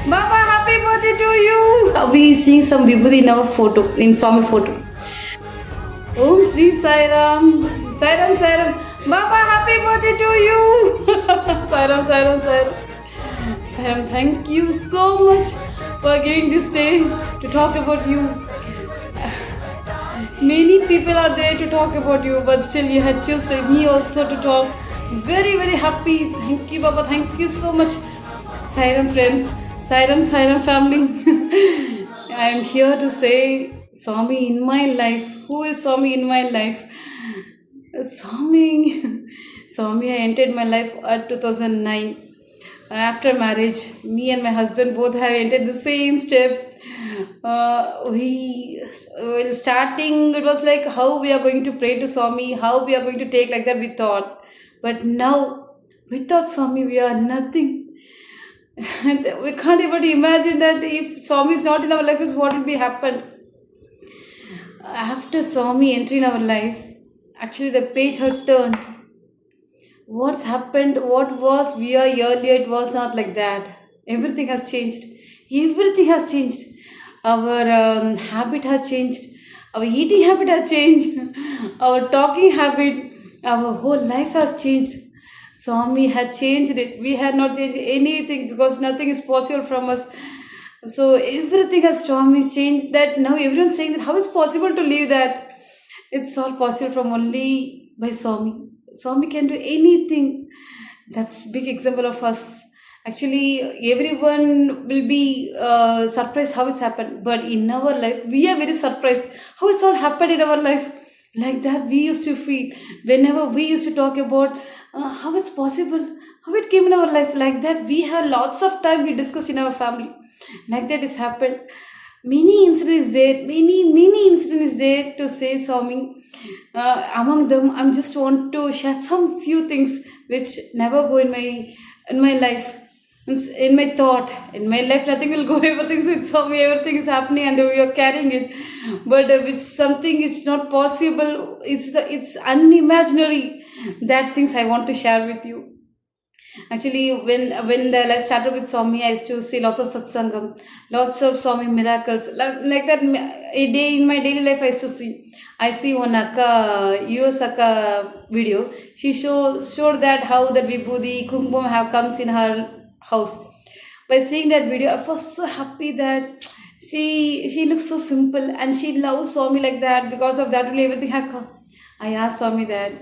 Baba, happy birthday to you. We see some Vibhuti in our photo, in Swami photo. Om Shri Sai Ram. Sai Ram, Sai Ram. Baba, happy birthday to you. Sai Ram, Sai Ram, Sai Ram. Sai Ram, thank you so much for giving this day to talk about you. Many people are there to talk about you, but still you had chosen me also to talk. Very, very happy. Thank you, Baba. Thank you so much. Sairam friends, Sairam family. I am here to say Swami in my life. Who is Swami in my life? Swami. Swami, I entered my life at 2009. After marriage, me and my husband both have entered the same step. Well, starting it was like how we are going to pray to Swami, how we are going to take like that we thought. But now, without Swami, we are nothing. We can't even imagine that if Swami is not in our life, is what will be happened. After Swami entering our life, actually the page had turned. What's happened, what was we are earlier, it was not like that. Everything has changed. Everything has changed. Our habit has changed. Our eating habit has changed. Our talking habit, our whole life has changed. Swami had changed it. We had not changed anything because nothing is possible from us. So everything has Swami changed that. Now everyone's saying that how is possible to live that? It's all possible from only by Swami. Swami can do anything. That's big example of us. Actually, everyone will be surprised how it's happened. But in our life, we are very surprised how it's all happened in our life. Like that, we used to feel whenever we used to talk about how it's possible, how it came in our life. Like that, we have lots of time we discussed in our family. Like that has happened. Many incidents there, many incidents there to say Swami. Among them, I just want to share some few things which never go in my life. Means in my thought, in my life, nothing will go. Everything's with Swami. Everything is happening, and we are carrying it. But which something is not possible. It's unimaginary. That things I want to share with you. Actually, when the life started with Swami, I used to see lots of satsangam, lots of Swami miracles. Like that, a day in my daily life, I used to see. I see one Akka, US Akka video. She showed that how the Vibhuti, Kumbham have comes in her house. By seeing that video, I was so happy that she looks so simple and she loves Swami like that. Because of that, only everything had come. I asked Swami that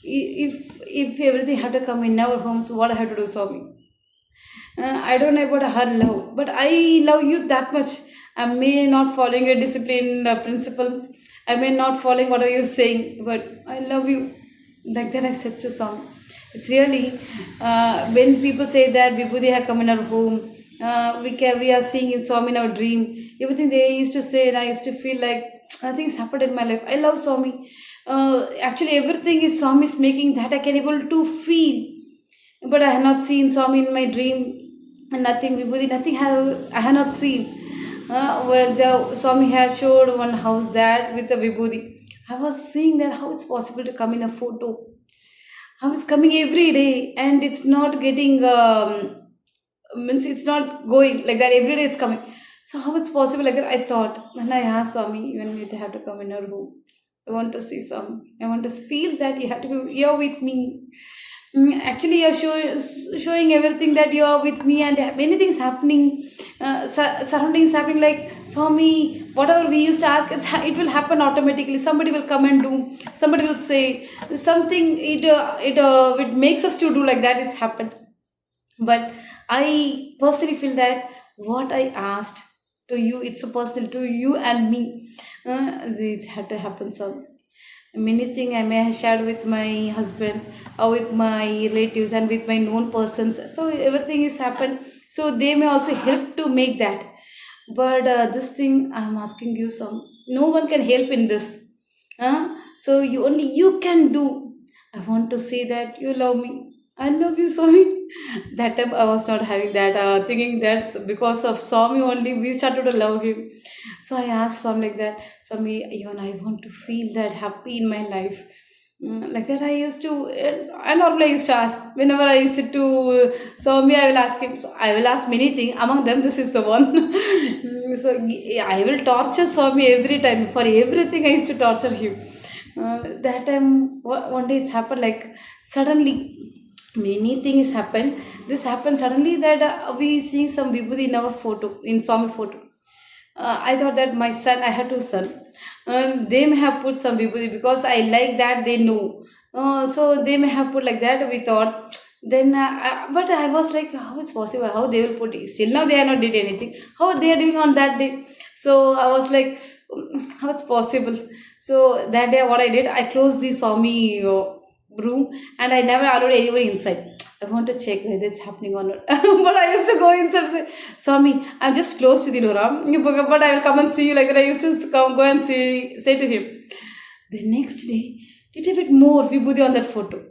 if everything had to come in our homes, what I have to do, Swami? I don't know about her love, but I love you that much. I may not following your discipline principle. I may not following whatever you're saying, but I love you. Like that, I said to Swami. It's really when people say that Vibhuti have come in our home, we are seeing in Swami in our dream. Everything they used to say, and I used to feel like nothing's happened in my life. I love Swami. Actually, everything is Swami is making that I can able to feel. But I have not seen Swami in my dream. And nothing, Vibhuti, nothing I have not seen. Well, Swami had showed one house that with the Vibhuti. I was seeing that how it's possible to come in a photo. How it's coming every day and it's not getting means it's not going like that every day it's coming. So how it's possible like that? I thought when I asked Swami when they have to come in our room. I want to see some. I want to feel that you have to be here with me. Actually, you're showing everything that you are with me, and many things happening, surroundings happening. Like Swami, whatever we used to ask, it will happen automatically. Somebody will come and do. Somebody will say something. It makes us to do like that. It's happened. But I personally feel that what I asked to you, it's a personal to you and me. It had to happen. So many things I may have shared with my husband or with my relatives and with my known persons. So everything is happened. So they may also help to make that. But this thing I'm asking you some. No one can help in this. So you only you can do. I want to say that you love me. I love you, Swami. That time I was not having that, thinking that's because of Swami only we started to love him. So I asked Swami like that, Swami, even I want to feel that happy in my life. Like that, I used to, and normally I used to ask whenever I used to saw me, I will ask him. So I will ask many things. Among them, this is the one. So I will torture Swami every time for everything. I used to torture him. That time, one day it's happened like suddenly. Many things happened. This happened suddenly that we see some vibhuti in our photo, in Swami photo. I thought that my son, I had two sons, they may have put some vibhuti because I like that they know. So they may have put like that. We thought. Then, but I was like, how it's possible? How they will put it? Still now they are not did anything. How they are doing on that day? So I was like, how it's possible? So that day, what I did, I closed the Swami room and I never allowed anyone inside. I want to check whether it's happening or not. But I used to go inside and say, Swami, I'm just close to the door, but I will come and see you like that. I used to come, go and say to him. The next day, little bit more vibhuti on that photo.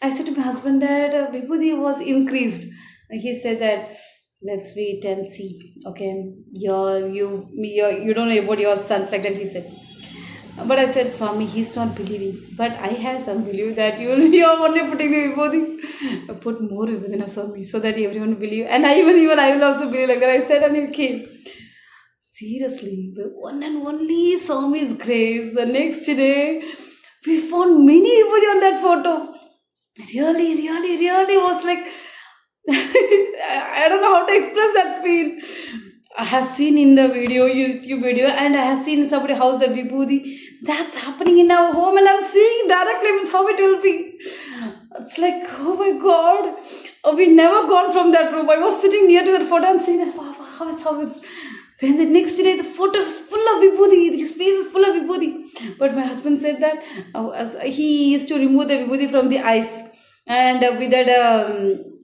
I said to my husband that vibhuti was increased. He said that let's wait and see. Okay, you don't know about your sons like that. He said. But I said, Swami, he's not believing. But I have some belief that you are only putting the vibhuti. Put more vibhuti in a Swami so that everyone will believe. And even I will also believe like that. I said and he came. Seriously, the one and only Swami's grace. The next day, we found many vibhuti on that photo. Really was like, I don't know how to express that feel. I have seen in the video, YouTube video, and I have seen in somebody's house the vibhuti. That's happening in our home, and I'm seeing directly means how it will be. It's like, oh my God. We never gone from that room. I was sitting near to that photo and saying that, wow, how it's. Then the next day, the photo is full of vibhuti. His face is full of vibhuti. But my husband said that he used to remove the vibhuti from the eyes. And with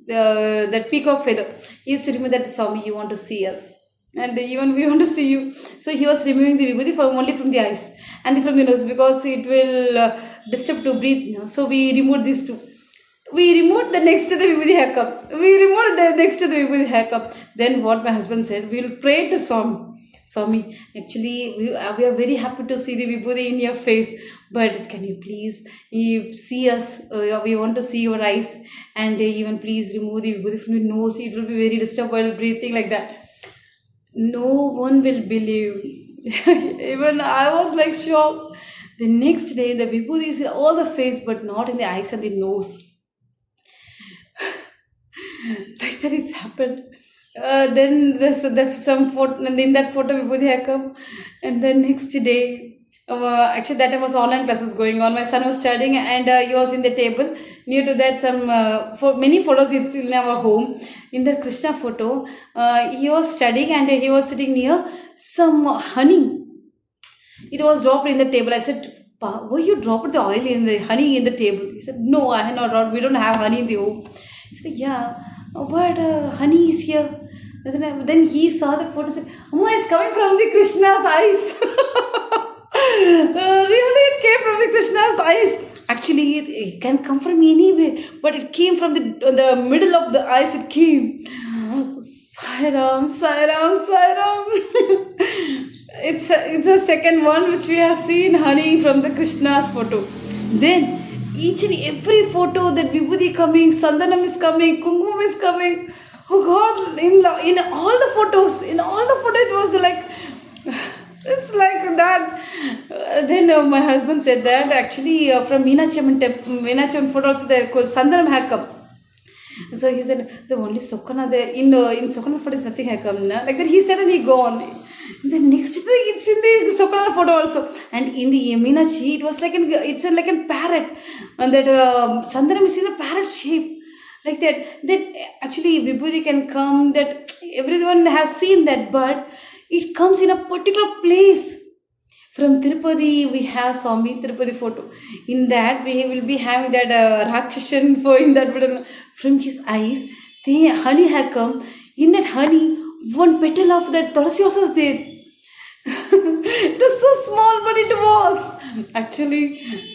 that peacock feather, he used to remove that. Swami, you want to see us. And even we want to see you. So he was removing the vibhuti only from the eyes and from the nose because it will disturb to breathe. So we removed these two. We removed the next to the vibhuti haircut. We removed the next to the vibhuti haircut. Then what my husband said, we'll pray to Swami. Swami, actually, we are very happy to see the vibhuti in your face. But can you please see us? We want to see your eyes. And even please remove the vibhuti from your nose. It will be very disturbed while breathing like that. No one will believe. Even I was like shocked. The next day, the vibhuti is in all the face, but not in the eyes and the nose. Like that, it's happened. Then there's some photo, and in that photo, vibhuti had come. And the next day, actually, that time was online classes going on. My son was studying, and he was in the table. Near to that, some for many photos it's in our home. In the Krishna photo, he was studying and he was sitting near some honey. It was dropped in the table. I said, "Pa, why you dropped the oil in the honey in the table?" He said, "No, I had not dropped. We don't have honey in the home." He said, "Yeah, but honey is here." Then he saw the photo and said, "Oh, it's coming from the Krishna's eyes." Really, it came from the Krishna's eyes. Actually, it can come from anywhere, but it came from the middle of the eyes. It came. Sairam, Sairam, Sairam. It's a second one which we have seen honey from the Krishna's photo. Then each and every photo that vibhuti coming, sandanam is coming, kungum is coming. Oh God! In all the photos, it was like. It's like that. Then my husband said that actually from Meenakshi Amman photo also the Sandaram had come. So he said the only Sokana there in Sokana photo is nothing had come. Like that he said and he gone. The next day it's in the Sokana photo also, and in the Meenakshi it was like it's like a parrot, and that Sandaram is in a parrot shape. Like that. Then actually vibhuti can come. That everyone has seen that, but it comes in a particular place. From Tirupati, we have Swami Tirupati photo. In that, we will be having that Rakshashan for in that middle. From his eyes, the honey had come. In that honey, one petal of that tulasi also is there. It was so small, but it was. Actually,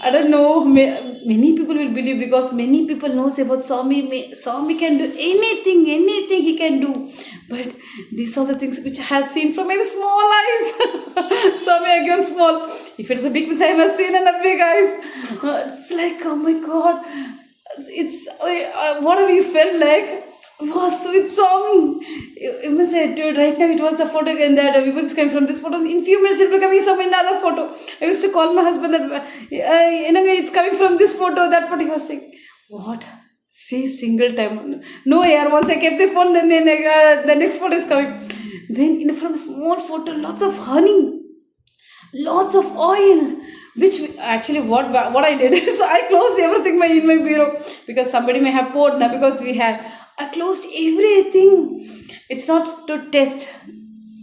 I don't know. Many people will believe because many people knows about Swami. Swami can do anything, anything he can do. But these are the things which I have seen from my small eyes. Swami again small. If it's a big which I have seen in a big eyes, it's like oh my god. It's what have you felt like? Was so it Swami. You must say, dude, right now it was the photo again that everyone's coming from this photo. In few minutes it will come from another photo. I used to call my husband that it's coming from this photo, that photo. He was saying, what? See, single time. No, yeah, once I kept the phone, then the next photo is coming. Then from a small photo, lots of honey, lots of oil. Actually what I did is I closed everything in my bureau because somebody may have poured now because we had. I closed everything. It's not to test.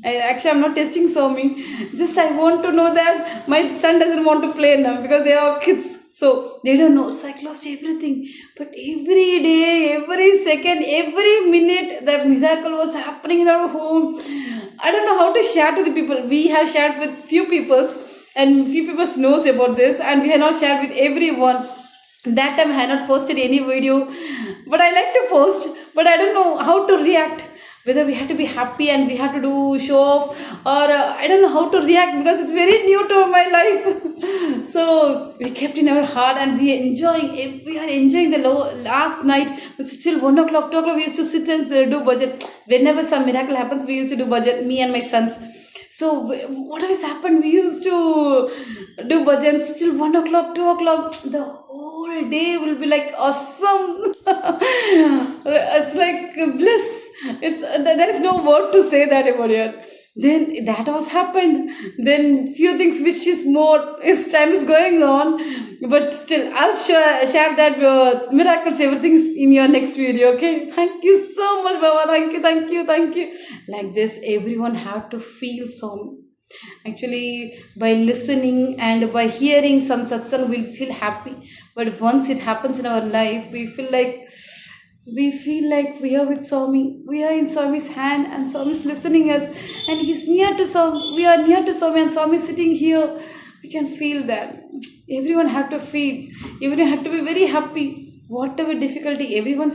I'm not testing Somi. Just I want to know that my son doesn't want to play now because they are kids. So they don't know. So I closed everything. But every day, every second, every minute, the miracle was happening in our home. I don't know how to share to the people. We have shared with few peoples and few people knows about this and we have not shared with everyone. That time I had not posted any video, but I like to post, but I don't know how to react. Whether we have to be happy and we have to do show off, or I don't know how to react because it's very new to my life. So we kept in our heart and we are enjoying the last night. But still 1 o'clock, 2 o'clock we used to sit and do budget. Whenever some miracle happens, we used to do budget. Me and my sons. So whatever has happened, we used to do bhajans till 1 o'clock, 2 o'clock. The whole day will be like awesome. It's like bliss. There is no word to say that about it. Then that was happened. Then few things which is more as time is going on, but still I'll share that miracles everything is in your next video. Okay, thank you so much, Baba. Thank you. Like this, everyone have to feel so. Actually, by listening and by hearing some satsang, we'll feel happy. But once it happens in our life, we feel like we are with Swami. We are in Swami's hand and Swami is listening us and he's near to Swami. We are near to Swami and Swami is sitting here. We can feel that. Everyone have to feel. Everyone have to be very happy. Whatever difficulty, even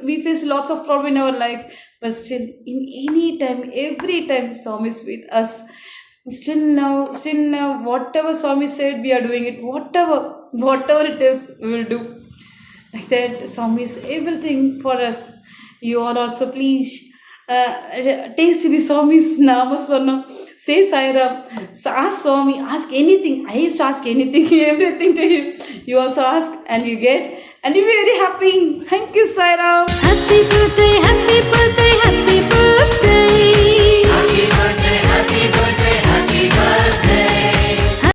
we face lots of problem in our life, but still in any time, every time Swami is with us. Still now, whatever Swami said, we are doing it. Whatever it is, we will do. Like that, Swami is everything for us. You all also please taste the Swami's namasvarna. Say Sai Ram. Ask Swami. Ask anything. I used to ask anything, everything to him. You also ask and you get. And you'll be very happy. Thank you, Sai Ram. Happy birthday, happy birthday, happy birthday.